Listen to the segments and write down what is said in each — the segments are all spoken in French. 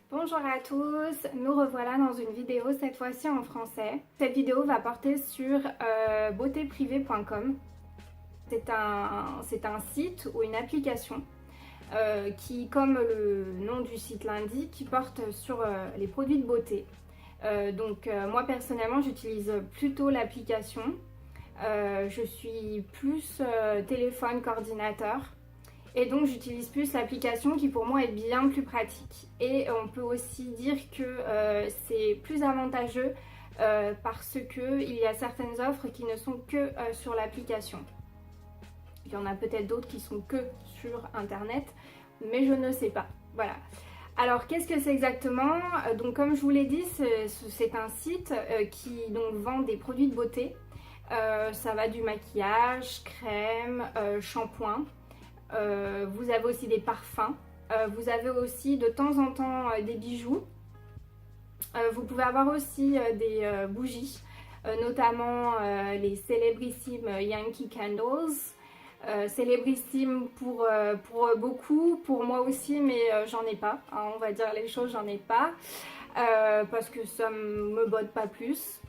Bonjour à tous, nous revoilà dans une vidéo cette fois-ci en français. Cette vidéo va porter sur beautéprivée.com. C'est un site ou une application qui, comme le nom du site l'indique, qui porte sur les produits de beauté. Moi personnellement j'utilise plutôt l'application. Je suis plus téléphone qu'ordinateur. Et donc j'utilise plus l'application qui pour moi est bien plus pratique. Et on peut aussi dire que c'est plus avantageux parce qu'il y a certaines offres qui ne sont que sur l'application. Il y en a peut-être d'autres qui sont que sur internet, mais je ne sais pas. Voilà. Alors qu'est-ce que c'est exactement? Donc comme je vous l'ai dit, c'est un site qui donc vend des produits de beauté. Ça va du maquillage, crème, shampoing. Vous avez aussi des parfums, vous avez aussi de temps en temps des bijoux, vous pouvez avoir aussi des bougies, notamment les célébrissimes Yankee Candles, célébrissimes pour beaucoup, pour moi aussi, mais j'en ai pas, hein, on va dire les choses, j'en ai pas, parce que ça me botte pas plus.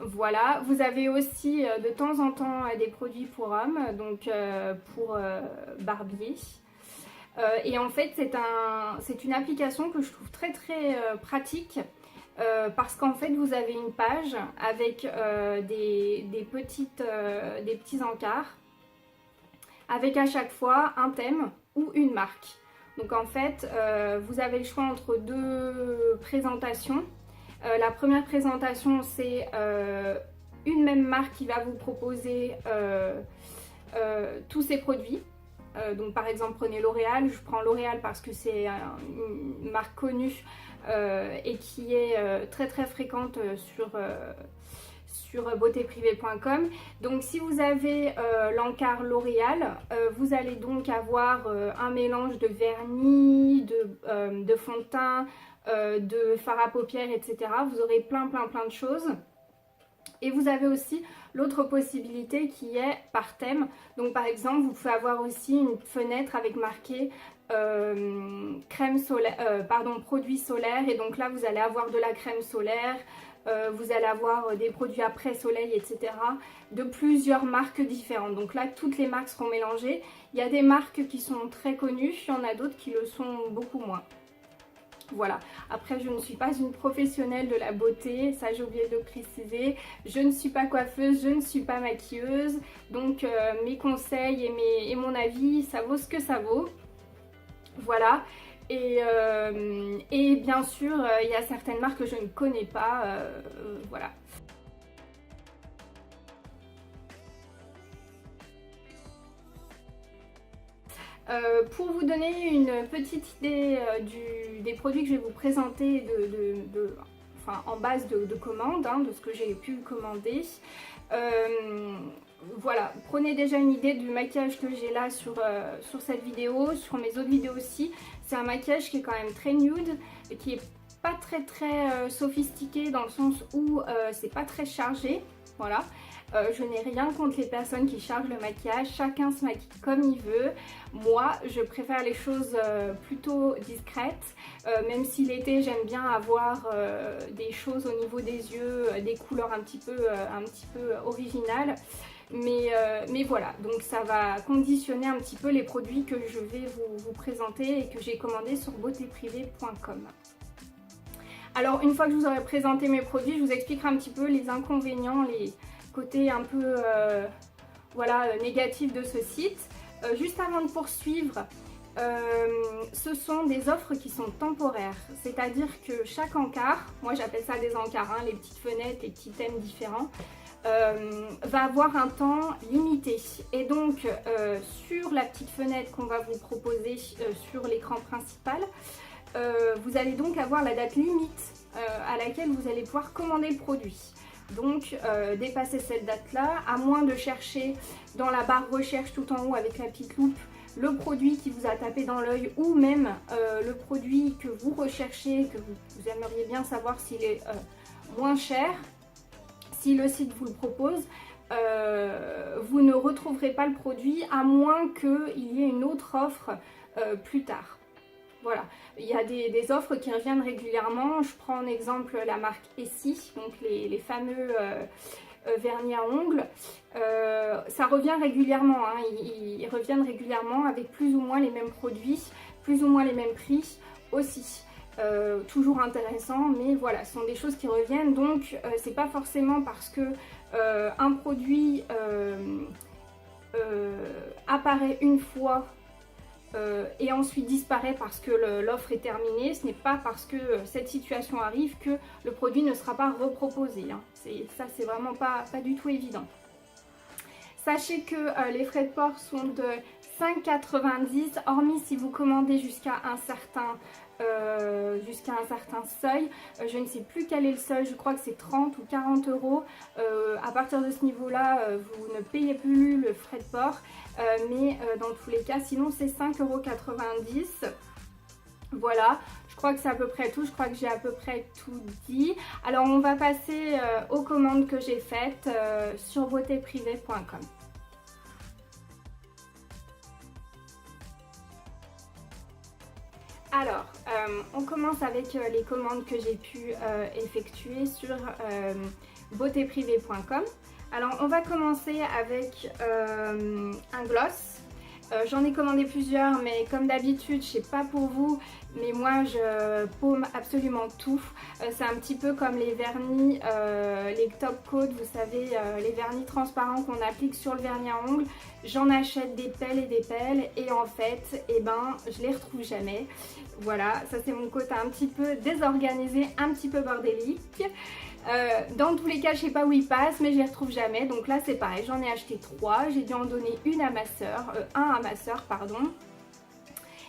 Voilà, vous avez aussi de temps en temps des produits pour hommes, donc pour barbier. Et en fait, c'est une application que je trouve très pratique parce qu'en fait, vous avez une page avec des petits encarts avec à chaque fois un thème ou une marque. Donc en fait, vous avez le choix entre deux présentations. La première présentation, c'est une même marque qui va vous proposer tous ses produits. Donc par exemple, prenez L'Oréal. Je prends L'Oréal parce que c'est une marque connue et qui est très fréquente sur beautéprivée.com. Donc si vous avez l'encart L'Oréal, vous allez donc avoir un mélange de vernis, de fond de teint, de fard à paupières, etc. Vous aurez plein de choses. Et vous avez aussi l'autre possibilité qui est par thème. Donc par exemple, vous pouvez avoir aussi une fenêtre avec marqué produits solaires. Et donc là, vous allez avoir de la crème solaire, vous allez avoir des produits après soleil, etc. de plusieurs marques différentes. Donc là, toutes les marques seront mélangées. Il y a des marques qui sont très connues, il y en a d'autres qui le sont beaucoup moins. Voilà, après je ne suis pas une professionnelle de la beauté, ça j'ai oublié de préciser, je ne suis pas coiffeuse, je ne suis pas maquilleuse, donc mes conseils et mon avis, ça vaut ce que ça vaut, voilà. Et bien sûr, il y a certaines marques que je ne connais pas, voilà. Pour vous donner une petite idée des produits que je vais vous présenter en base de commande, hein, de ce que j'ai pu commander, voilà, prenez déjà une idée du maquillage que j'ai là sur cette vidéo, sur mes autres vidéos aussi. C'est un maquillage qui est quand même très nude, qui est pas très sophistiqué dans le sens où c'est pas très chargé, voilà. Je n'ai rien contre les personnes qui chargent le maquillage, chacun se maquille comme il veut. Moi, je préfère les choses plutôt discrètes, même si l'été j'aime bien avoir des choses au niveau des yeux, des couleurs un petit peu originales. Mais voilà, donc ça va conditionner un petit peu les produits que je vais vous présenter et que j'ai commandés sur beautéprivée.com. Alors une fois que je vous aurai présenté mes produits, je vous expliquerai un petit peu les inconvénients, les côté un peu négatif de ce site. Juste avant de poursuivre, ce sont des offres qui sont temporaires, c'est-à-dire que chaque encart, moi j'appelle ça des encarts, hein, les petites fenêtres, les petits thèmes différents, va avoir un temps limité. Et donc sur la petite fenêtre qu'on va vous proposer sur l'écran principal, vous allez donc avoir la date limite à laquelle vous allez pouvoir commander le produit. Donc dépasser cette date là, à moins de chercher dans la barre recherche tout en haut avec la petite loupe le produit qui vous a tapé dans l'œil, ou même le produit que vous recherchez, que vous aimeriez bien savoir s'il est moins cher, si le site vous le propose, vous ne retrouverez pas le produit à moins qu'il y ait une autre offre plus tard. Voilà, il y a des offres qui reviennent régulièrement. Je prends en exemple la marque Essie, donc les fameux vernis à ongles. Ça revient régulièrement, hein. Ils reviennent régulièrement avec plus ou moins les mêmes produits, plus ou moins les mêmes prix aussi. Toujours intéressant, mais voilà, ce sont des choses qui reviennent, donc c'est pas forcément parce que un produit apparaît une fois et ensuite disparaît parce que l'offre est terminée. Ce n'est pas parce que cette situation arrive que le produit ne sera pas reproposé, hein. Ça c'est vraiment pas du tout évident. Sachez que les frais de port sont de 5,90 €, hormis si vous commandez jusqu'à un certain seuil. Je ne sais plus quel est le seuil, je crois que c'est 30 ou 40 €. À partir de ce niveau-là, vous ne payez plus le frais de port. Mais dans tous les cas, sinon c'est 5,90 €. Voilà, je crois que c'est à peu près tout, je crois que j'ai à peu près tout dit. Alors on va passer aux commandes que j'ai faites sur beautéprivée.com. Alors, on commence avec les commandes que j'ai pu effectuer sur beautéprivée.com. Alors, on va commencer avec un gloss. J'en ai commandé plusieurs, mais comme d'habitude, je sais pas pour vous, mais moi je paume absolument tout. C'est un petit peu comme les vernis, les top coat, vous savez, les vernis transparents qu'on applique sur le vernis à ongles. J'en achète des pelles et en fait, eh ben, je les retrouve jamais. Voilà, ça c'est mon côté un petit peu désorganisé, un petit peu bordélique. Dans tous les cas, je sais pas où ils passent, mais je les retrouve jamais. Donc là, c'est pareil, j'en ai acheté 3. J'ai dû en donner un à ma soeur, pardon.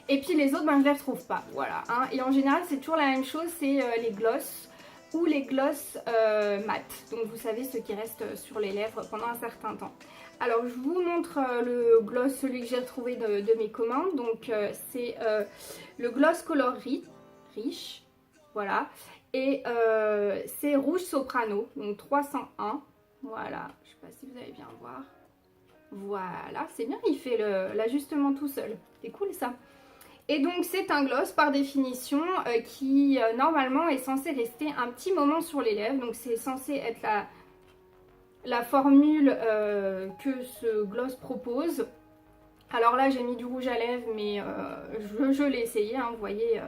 Et puis les autres, ben, je les retrouve pas. Voilà, hein. Et en général, c'est toujours la même chose, c'est les gloss ou les gloss mat. Donc vous savez, ceux qui restent sur les lèvres pendant un certain temps. Alors, je vous montre le gloss, celui que j'ai retrouvé de mes commandes. Donc, c'est le gloss color riche. Voilà. Et c'est rouge soprano, donc 301. Voilà, je sais pas si vous allez bien voir. Voilà, c'est bien, il fait l'ajustement tout seul. C'est cool ça. Et donc c'est un gloss par définition qui normalement est censé rester un petit moment sur les lèvres. Donc c'est censé être la formule que ce gloss propose. Alors là j'ai mis du rouge à lèvres, mais je l'ai essayé, hein, vous voyez...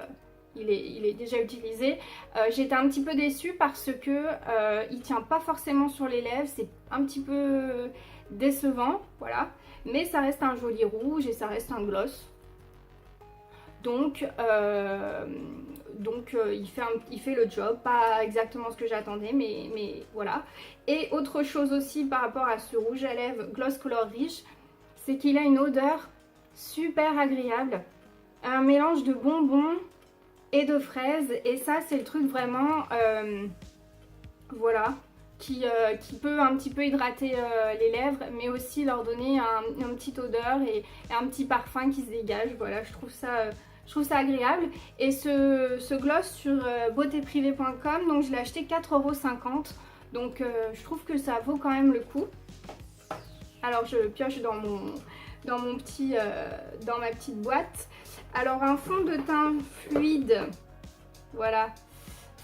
Il est déjà utilisé. J'étais un petit peu déçue parce que il tient pas forcément sur les lèvres, c'est un petit peu décevant, voilà. Mais ça reste un joli rouge et ça reste un gloss. Donc il fait le job, pas exactement ce que j'attendais, mais voilà. Et autre chose aussi par rapport à ce rouge à lèvres gloss color riche, c'est qu'il a une odeur super agréable, un mélange de bonbons et de fraises, et ça c'est le truc vraiment voilà, qui peut un petit peu hydrater les lèvres, mais aussi leur donner une petite odeur et un petit parfum qui se dégage. Voilà, je trouve ça agréable. Et ce gloss sur beautéprivée.com, donc je l'ai acheté 4,50 €, donc je trouve que ça vaut quand même le coup. Alors je pioche dans ma petite boîte. Alors un fond de teint fluide, voilà,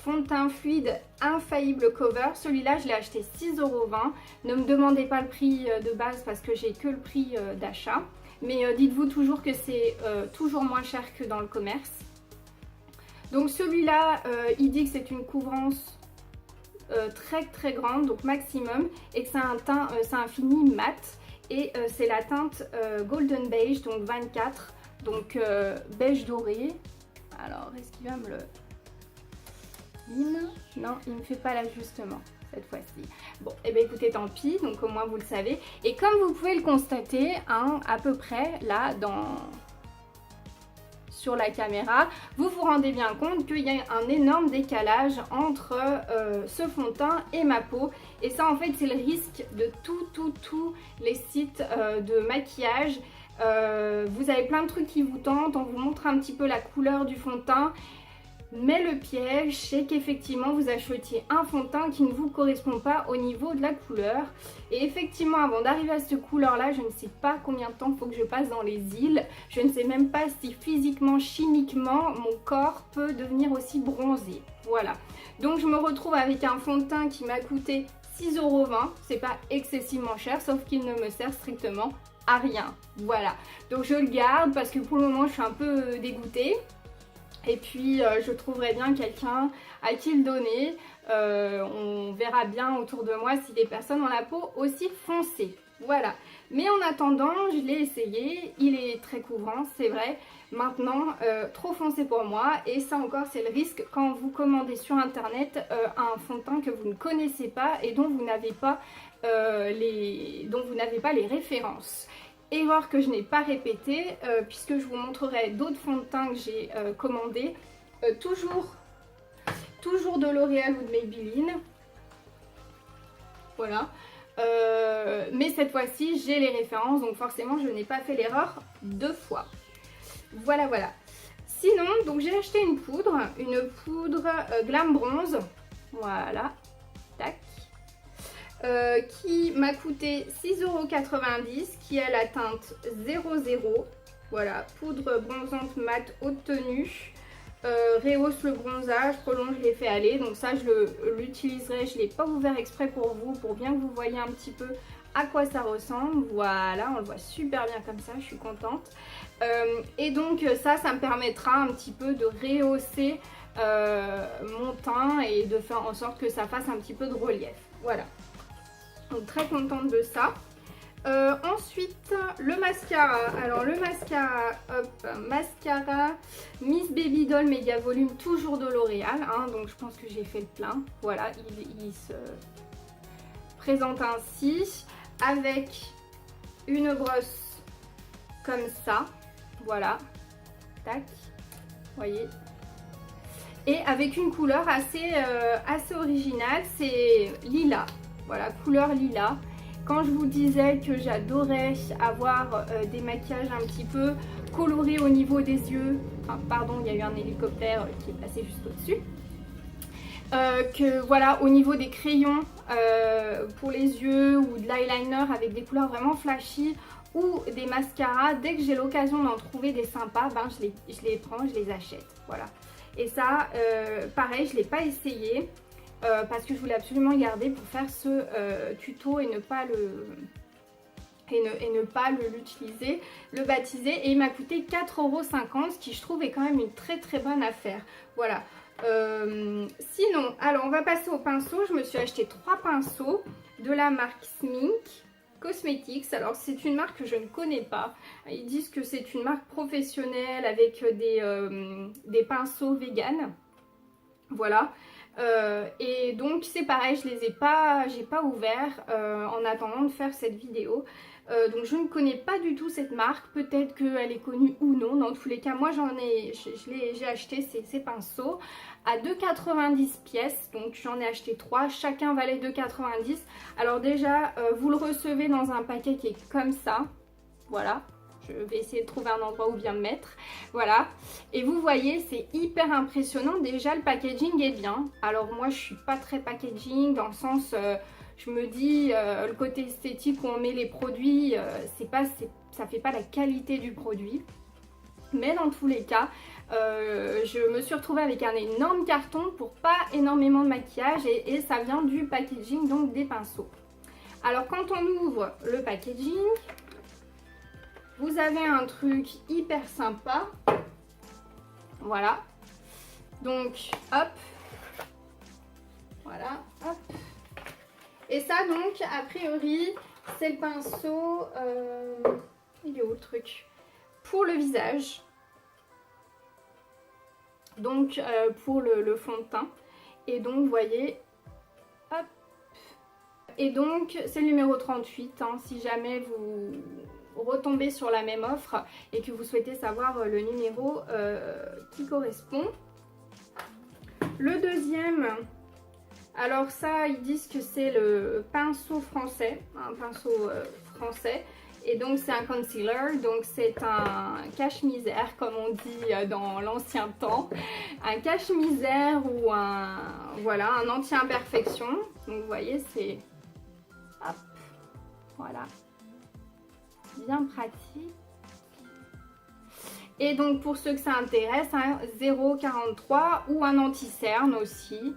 fond de teint fluide Infaillible Cover. Celui-là je l'ai acheté 6,20 €. Ne me demandez pas le prix de base parce que j'ai que le prix d'achat. Mais dites-vous toujours que c'est toujours moins cher que dans le commerce. Donc celui-là, il dit que c'est une couvrance très très grande, donc maximum, et que c'est un fini mat. Et c'est la teinte Golden Beige, donc 24. Donc beige doré. Alors est-ce qu'il va me le... Non, il ne me fait pas l'ajustement cette fois-ci. Bon, et bien écoutez, tant pis, donc au moins vous le savez. Et comme vous pouvez le constater, hein, à peu près là sur la caméra, vous vous rendez bien compte qu'il y a un énorme décalage entre ce fond de teint et ma peau. Et ça en fait c'est le risque de tous les sites de maquillage. Vous avez plein de trucs qui vous tentent, on vous montre un petit peu la couleur du fond de teint. Mais le piège, c'est qu'effectivement vous achetiez un fond de teint qui ne vous correspond pas au niveau de la couleur. Et effectivement, avant d'arriver à cette couleur-là, je ne sais pas combien de temps il faut que je passe dans les îles. Je ne sais même pas si physiquement, chimiquement, mon corps peut devenir aussi bronzé. Voilà. Donc je me retrouve avec un fond de teint qui m'a coûté 6,20 €. C'est pas excessivement cher, sauf qu'il ne me sert strictement à rien. Voilà. Donc je le garde parce que pour le moment, je suis un peu dégoûtée. Et puis je trouverai bien quelqu'un à qui le donner. On verra bien autour de moi si des personnes ont la peau aussi foncée. Voilà. Mais en attendant, je l'ai essayé. Il est très couvrant, c'est vrai. Maintenant, trop foncé pour moi. Et ça encore, c'est le risque quand vous commandez sur internet un fond de teint que vous ne connaissez pas et dont vous n'avez pas, les références. Erreur que je n'ai pas répétée, puisque je vous montrerai d'autres fonds de teint que j'ai commandés. Toujours de L'Oréal ou de Maybelline. Voilà. Mais cette fois-ci, j'ai les références, donc forcément, je n'ai pas fait l'erreur 2 fois. Voilà, voilà. Sinon, donc j'ai acheté une poudre Glam Bronze. Voilà. Tac. Qui m'a coûté 6,90 €, qui a la teinte 00. Voilà, poudre bronzante mat haute tenue, rehausse le bronzage, prolonge l'effet aller. Donc ça, je l'utiliserai, je ne l'ai pas ouvert exprès pour vous, pour bien que vous voyez un petit peu à quoi ça ressemble. Voilà, on le voit super bien comme ça, je suis contente. Et donc ça me permettra un petit peu de rehausser mon teint et de faire en sorte que ça fasse un petit peu de relief. Voilà. Donc très contente de ça. Ensuite, le mascara. Alors le mascara, mascara Miss Baby Doll Mega Volume, toujours de L'Oréal. Hein, donc je pense que j'ai fait le plein. Voilà, il se présente ainsi, avec une brosse comme ça. Voilà, tac, voyez. Et avec une couleur assez originale, c'est lilas. Voilà, couleur lilas. Quand je vous disais que j'adorais avoir des maquillages un petit peu colorés au niveau des yeux, enfin, pardon, il y a eu un hélicoptère qui est passé juste au-dessus, que voilà, au niveau des crayons pour les yeux ou de l'eyeliner avec des couleurs vraiment flashy ou des mascaras, dès que j'ai l'occasion d'en trouver des sympas, ben, je les prends, je les achète. Voilà. Et ça, pareil, je ne l'ai pas essayé. Parce que je voulais absolument garder pour faire ce tuto et ne pas l'utiliser, le baptiser, et il m'a coûté 4,50 €, ce qui je trouve est quand même une très très bonne affaire. Voilà. Sinon, alors on va passer aux pinceaux. Je me suis acheté 3 pinceaux de la marque Smink Cosmetics. Alors c'est une marque que je ne connais pas. Ils disent que c'est une marque professionnelle avec des pinceaux vegan. Voilà. Et donc c'est pareil, j'ai pas ouvert en attendant de faire cette vidéo. Donc je ne connais pas du tout cette marque, peut-être qu'elle est connue ou non. Dans tous les cas, moi j'ai acheté ces pinceaux à 2,90 € pièce. Donc j'en ai acheté 3, chacun valait 2,90 €. Alors déjà, vous le recevez dans un paquet qui est comme ça, voilà. Je vais essayer de trouver un endroit où bien me mettre. Voilà. Et vous voyez, c'est hyper impressionnant. Déjà, le packaging est bien. Alors moi, je suis pas très packaging dans le sens, je me dis, le côté esthétique où on met les produits, ça fait pas la qualité du produit. Mais dans tous les cas, je me suis retrouvée avec un énorme carton pour pas énormément de maquillage. Et ça vient du packaging, donc des pinceaux. Alors quand on ouvre le packaging, vous avez un truc hyper sympa. Voilà. Donc, hop. Voilà, hop. Et ça, donc, a priori, c'est le pinceau... il est où le truc? Pour le visage. Donc, pour le fond de teint. Et donc, vous voyez... Hop. Et donc, c'est le numéro 38, hein, si jamais vous... retomber sur la même offre et que vous souhaitez savoir le numéro qui correspond. Le deuxième, alors ça ils disent que c'est le pinceau français, un pinceau français, Et donc c'est un concealer, donc c'est un cache-misère comme on dit dans l'ancien temps. Un cache-misère ou voilà, un anti-imperfection. Donc vous voyez, c'est... Hop, voilà. Bien pratique. Et donc pour ceux que ça intéresse, un 0,43 ou un anti-cerne aussi.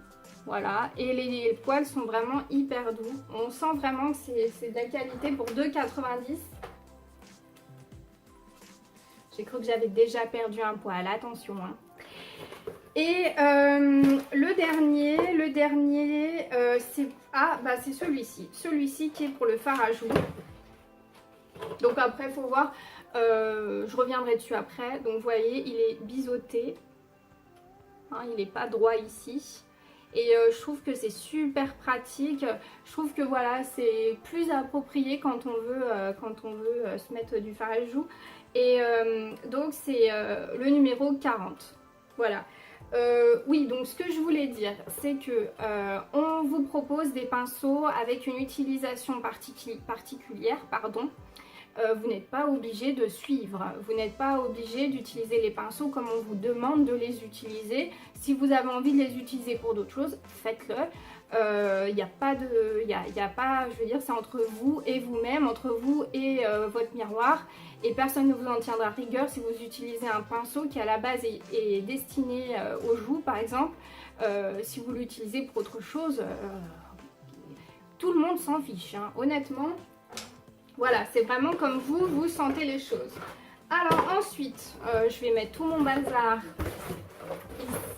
Voilà, et les poils sont vraiment hyper doux. On sent vraiment que c'est de la qualité pour 2,90 €. J'ai cru que j'avais déjà perdu un poil, attention. Hein. Et le dernier, c'est celui-ci. Celui-ci qui est pour le fard à joues. Donc après, il faut voir, je reviendrai dessus après. Donc vous voyez, il est biseauté. Hein, il n'est pas droit ici. Et je trouve que c'est super pratique. Je trouve que voilà, c'est plus approprié quand on veut se mettre du fard à joues. Et donc c'est le numéro 40. Voilà. Oui, donc ce que je voulais dire, c'est que on vous propose des pinceaux avec une utilisation particulière, pardon. Vous n'êtes pas obligé de suivre, vous n'êtes pas obligé d'utiliser les pinceaux comme on vous demande de les utiliser. Si vous avez envie de les utiliser pour d'autres choses, faites-le. Il n'y a pas de, je veux dire, c'est entre vous et vous-même, entre vous et votre miroir, et personne ne vous en tiendra rigueur si vous utilisez un pinceau qui à la base est destiné aux joues par exemple. Si vous l'utilisez pour autre chose, tout le monde s'en fiche, hein, honnêtement. Voilà, c'est vraiment comme vous sentez les choses. Alors ensuite, je vais mettre tout mon bazar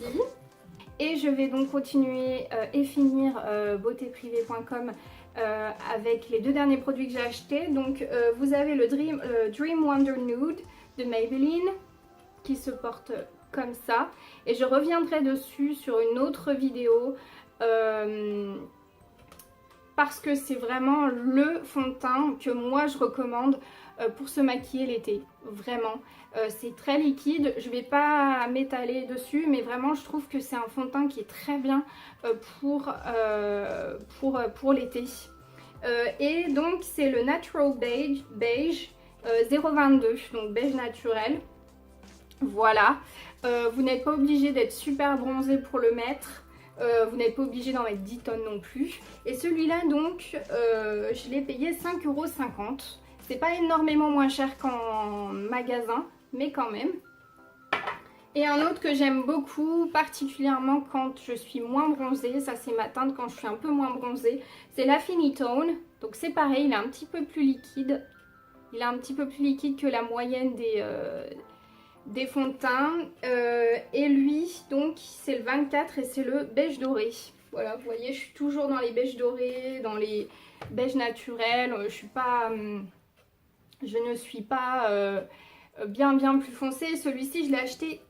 ici. Et je vais donc continuer et finir beautéprivée.com avec les 2 derniers produits que j'ai achetés. Donc vous avez le Dream Wonder Nude de Maybelline qui se porte comme ça. Et je reviendrai dessus sur une autre vidéo. Parce que c'est vraiment le fond de teint que moi je recommande pour se maquiller l'été, vraiment. C'est très liquide, je ne vais pas m'étaler dessus, mais vraiment je trouve que c'est un fond de teint qui est très bien pour l'été. Et donc c'est le Natural Beige 022, donc beige naturel. Voilà, vous n'êtes pas obligé d'être super bronzé pour le mettre. Vous n'êtes pas obligé d'en mettre 10 tonnes non plus. Et celui-là donc, je l'ai payé 5,50 €. C'est pas énormément moins cher qu'en magasin, mais quand même. Et un autre que j'aime beaucoup, particulièrement quand je suis moins bronzée, ça c'est ma teinte quand je suis un peu moins bronzée, c'est l'Affinitone. Donc c'est pareil, il est un petit peu plus liquide. Il est un petit peu plus liquide que la moyenne des fonds de teint. Et lui donc c'est le 24 et c'est le beige doré. Voilà, vous voyez, je suis toujours dans les beiges dorés, dans les beiges naturels. Je ne suis pas bien plus foncé. Celui-ci je l'ai acheté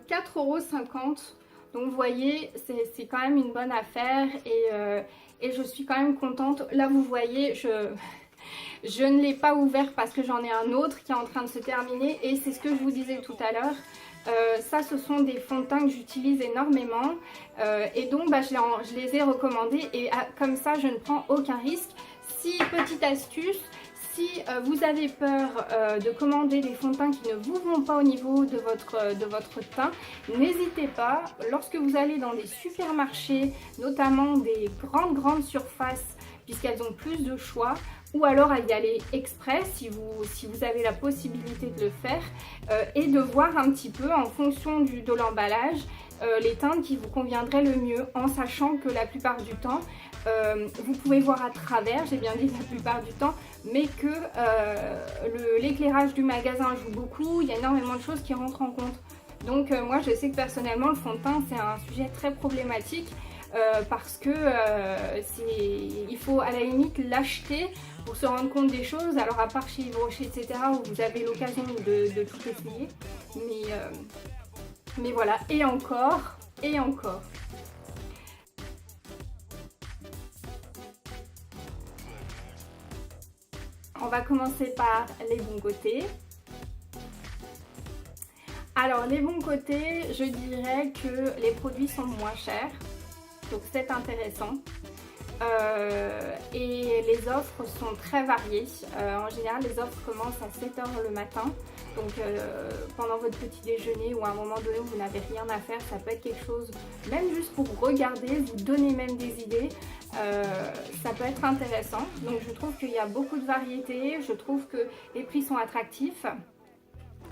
4,50 €. Donc vous voyez, c'est quand même une bonne affaire et je suis quand même contente. Là vous voyez, je ne l'ai pas ouvert parce que j'en ai un autre qui est en train de se terminer et c'est ce que je vous disais tout à l'heure. Ça ce sont des fonds de teint que j'utilise énormément et donc je les ai recommandés et comme ça je ne prends aucun risque. Si, petite astuce, si vous avez peur de commander des fonds de teint qui ne vous vont pas au niveau de votre teint, n'hésitez pas, lorsque vous allez dans des supermarchés, notamment des grandes surfaces, puisqu'elles ont plus de choix, ou alors à y aller express si vous avez la possibilité de le faire, et de voir un petit peu en fonction de l'emballage les teintes qui vous conviendraient le mieux, en sachant que la plupart du temps, vous pouvez voir à travers, j'ai bien dit la plupart du temps, mais que l'éclairage du magasin joue beaucoup, il y a énormément de choses qui rentrent en compte. Donc moi je sais que personnellement le fond de teint c'est un sujet très problématique parce que il faut à la limite l'acheter pour se rendre compte des choses, alors à part chez Yves Rocher etc où vous avez l'occasion de tout essayer, mais voilà, et encore. On va commencer par les bons côtés. Alors les bons côtés, je dirais que les produits sont moins chers, donc c'est intéressant. Et les offres sont très variées. En général, les offres commencent à 7 h le matin. Donc pendant votre petit déjeuner ou à un moment donné où vous n'avez rien à faire, ça peut être quelque chose, même juste pour regarder, vous donner même des idées, ça peut être intéressant. Donc je trouve qu'il y a beaucoup de variétés, je trouve que les prix sont attractifs.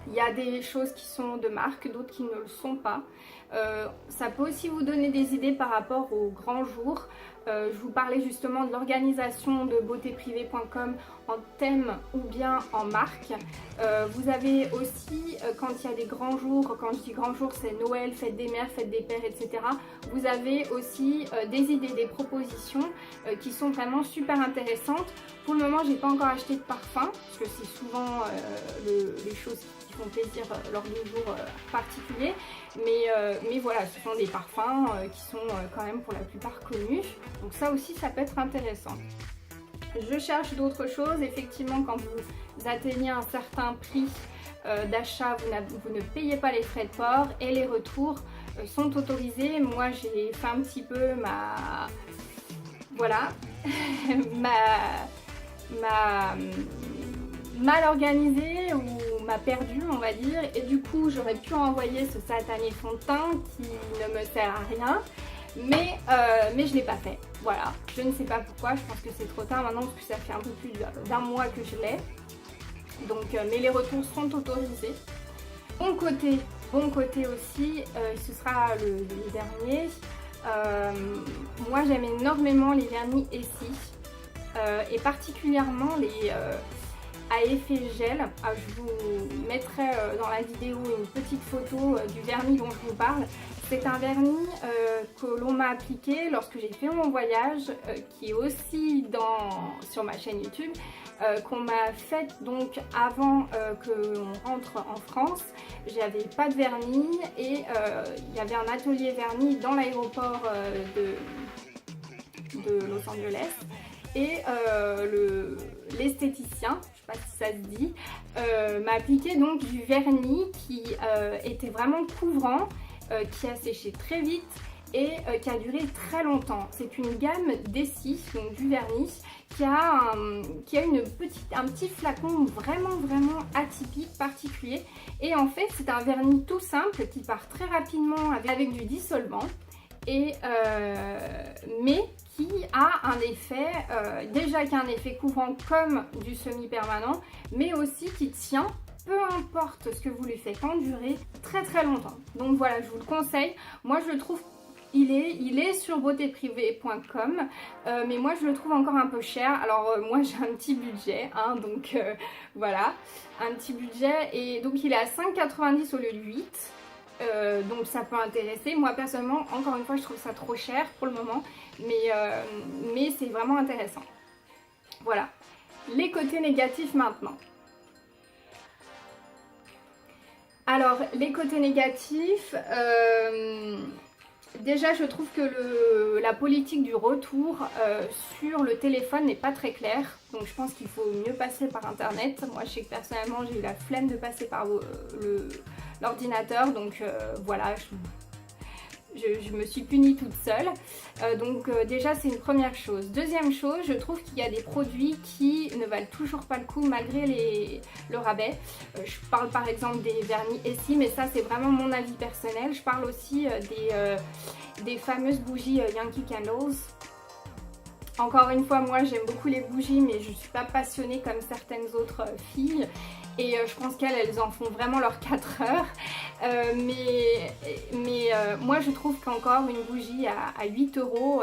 Il y a des choses qui sont de marque, d'autres qui ne le sont pas. Ça peut aussi vous donner des idées par rapport aux grands jours. Je vous parlais justement de l'organisation de beautéprivée.com en thème ou bien en marque. Vous avez aussi, quand il y a des grands jours, quand je dis grands jours, c'est Noël, fête des mères, fête des pères, etc. Vous avez aussi des idées, des propositions qui sont vraiment super intéressantes. Pour le moment, j'ai pas encore acheté de parfum, parce que c'est souvent les choses qui font plaisir lors de jours particuliers. Mais voilà, ce sont des parfums qui sont quand même pour la plupart connus. Donc ça aussi, ça peut être intéressant. Je cherche d'autres choses. Effectivement, quand vous atteignez un certain prix d'achat, vous ne payez pas les frais de port et les retours sont autorisés. Moi, j'ai fait un petit peu ma... Voilà, mal organisée ou m'a perdue, on va dire, et du coup j'aurais pu envoyer ce satané fond de teint qui ne me sert à rien, mais je l'ai pas fait. Voilà, je ne sais pas pourquoi, je pense que c'est trop tard maintenant parce que ça fait un peu plus d'un mois que je l'ai. Donc mais les retours sont autorisés. Bon côté aussi, ce sera le dernier. Moi j'aime énormément les vernis Essie et particulièrement les à effet gel. Je vous mettrai dans la vidéo une petite photo du vernis dont je vous parle. C'est un vernis que l'on m'a appliqué lorsque j'ai fait mon voyage, qui est aussi sur ma chaîne YouTube, qu'on m'a fait donc avant que l'on rentre en France. J'avais pas de vernis et il y avait un atelier vernis dans l'aéroport de Los Angeles. Et l'esthéticien, je sais pas si ça se dit, m'a appliqué donc du vernis qui était vraiment couvrant, qui a séché très vite et qui a duré très longtemps. C'est une gamme d'Essie, donc du vernis, qui a un petit flacon vraiment atypique, particulier. Et en fait, c'est un vernis tout simple qui part très rapidement avec du dissolvant. Mais qui a un effet, déjà qui a un effet couvrant comme du semi-permanent, mais aussi qui tient, peu importe ce que vous lui faites endurer, très longtemps. Donc voilà, je vous le conseille. Moi je le trouve, il est sur beautéprivée.com, mais moi je le trouve encore un peu cher. Alors moi j'ai un petit budget, hein, donc voilà, un petit budget, et donc il est à 5,90 au lieu de 8. Donc ça peut intéresser. Moi personnellement, encore une fois, je trouve ça trop cher pour le moment, mais c'est vraiment intéressant. Voilà, les côtés négatifs maintenant. Alors les côtés négatifs, déjà je trouve que la politique du retour sur le téléphone n'est pas très claire. Donc je pense qu'il faut mieux passer par internet. Moi je sais que personnellement j'ai eu la flemme de passer par l'ordinateur, donc voilà, je me suis punie toute seule. Donc déjà c'est une première chose. Deuxième chose, je trouve qu'il y a des produits qui ne valent toujours pas le coup malgré le rabais. Je parle par exemple des vernis Essie, mais ça c'est vraiment mon avis personnel. Je parle aussi des fameuses bougies Yankee Candles. Encore une fois, moi j'aime beaucoup les bougies, mais je ne suis pas passionnée comme certaines autres filles. Et je pense qu'elles en font vraiment leurs 4 heures. Moi je trouve qu'encore une bougie à 8 euros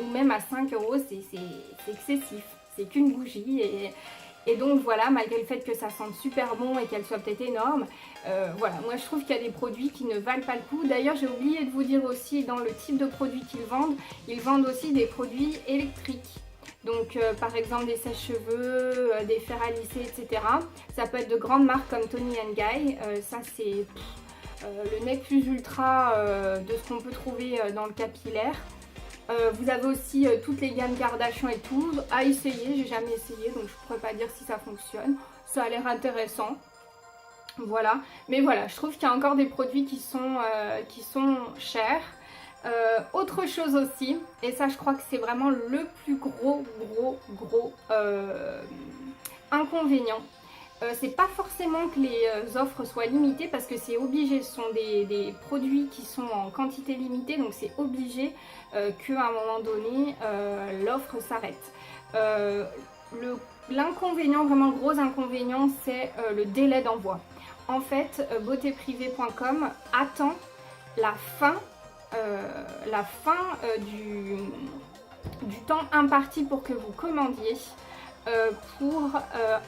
ou même à 5 euros, c'est excessif. C'est qu'une bougie. Et donc voilà, malgré le fait que ça sente super bon et qu'elle soit peut-être énorme, voilà, moi je trouve qu'il y a des produits qui ne valent pas le coup. D'ailleurs j'ai oublié de vous dire aussi, dans le type de produits ils vendent aussi des produits électriques. Donc par exemple des sèche-cheveux, des fers à lisser, etc. Ça peut être de grandes marques comme Toni & Guy. Ça c'est le nec plus ultra de ce qu'on peut trouver dans le capillaire. Vous avez aussi toutes les gammes Kardashian et tout à essayer. J'ai jamais essayé, donc je ne pourrais pas dire si ça fonctionne. Ça a l'air intéressant. Voilà, mais voilà, je trouve qu'il y a encore des produits qui sont chers. Autre chose aussi, et ça je crois que c'est vraiment le plus gros inconvénient. C'est pas forcément que les offres soient limitées parce que c'est obligé, ce sont des produits qui sont en quantité limitée, donc c'est obligé qu'à un moment donné l'offre s'arrête. L'inconvénient, vraiment le gros inconvénient, c'est le délai d'envoi. En fait, beautéprivée.com attend la fin du temps imparti pour que vous commandiez pour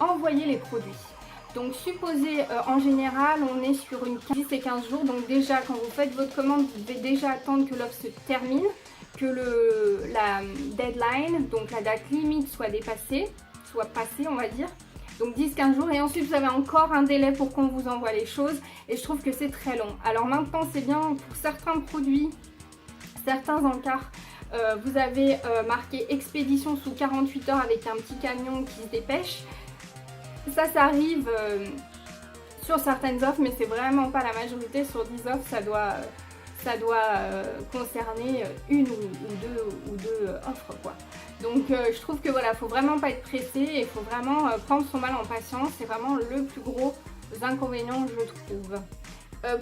envoyer les produits. Donc supposez en général on est sur une 10 et 15 jours, donc déjà quand vous faites votre commande vous devez déjà attendre que l'offre se termine, que la deadline, donc la date limite soit passée on va dire. Donc 10-15 jours et ensuite vous avez encore un délai pour qu'on vous envoie les choses et je trouve que c'est très long. Alors maintenant c'est bien pour certains produits, certains encarts, vous avez marqué expédition sous 48 heures avec un petit camion qui se dépêche. Ça arrive sur certaines offres mais c'est vraiment pas la majorité. Sur 10 offres ça doit concerner une ou deux offres quoi. Donc je trouve que voilà, faut vraiment pas être pressé et il faut vraiment prendre son mal en patience. C'est vraiment le plus gros inconvénient je trouve.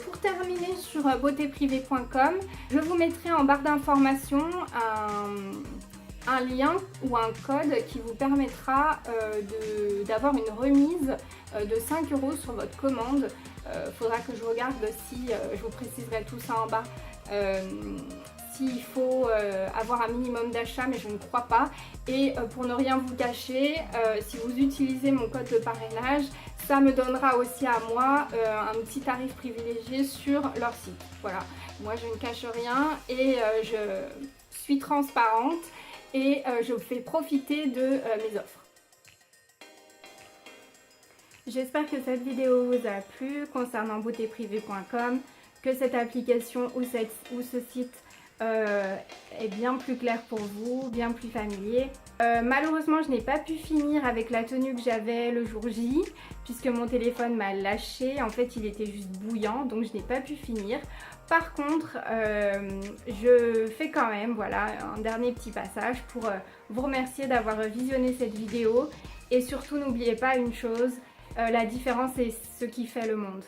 Pour terminer sur beautéprivée.com, je vous mettrai en barre d'informations un lien ou un code qui vous permettra d'avoir une remise de 5 € sur votre commande. Faudra que je regarde si, je vous préciserai tout ça en bas, s'il faut avoir un minimum d'achat, mais je ne crois pas. Et pour ne rien vous cacher, si vous utilisez mon code de parrainage, ça me donnera aussi à moi un petit tarif privilégié sur leur site. Voilà, moi je ne cache rien et je suis transparente et je vous fais profiter de mes offres. J'espère que cette vidéo vous a plu concernant beautéprivée.com, que cette application ou ce site est bien plus clair pour vous, bien plus familier. Malheureusement je n'ai pas pu finir avec la tenue que j'avais le jour J puisque mon téléphone m'a lâché, en fait il était juste bouillant donc je n'ai pas pu finir. Par contre je fais quand même voilà, un dernier petit passage pour vous remercier d'avoir visionné cette vidéo et surtout n'oubliez pas une chose, la différence est ce qui fait le monde.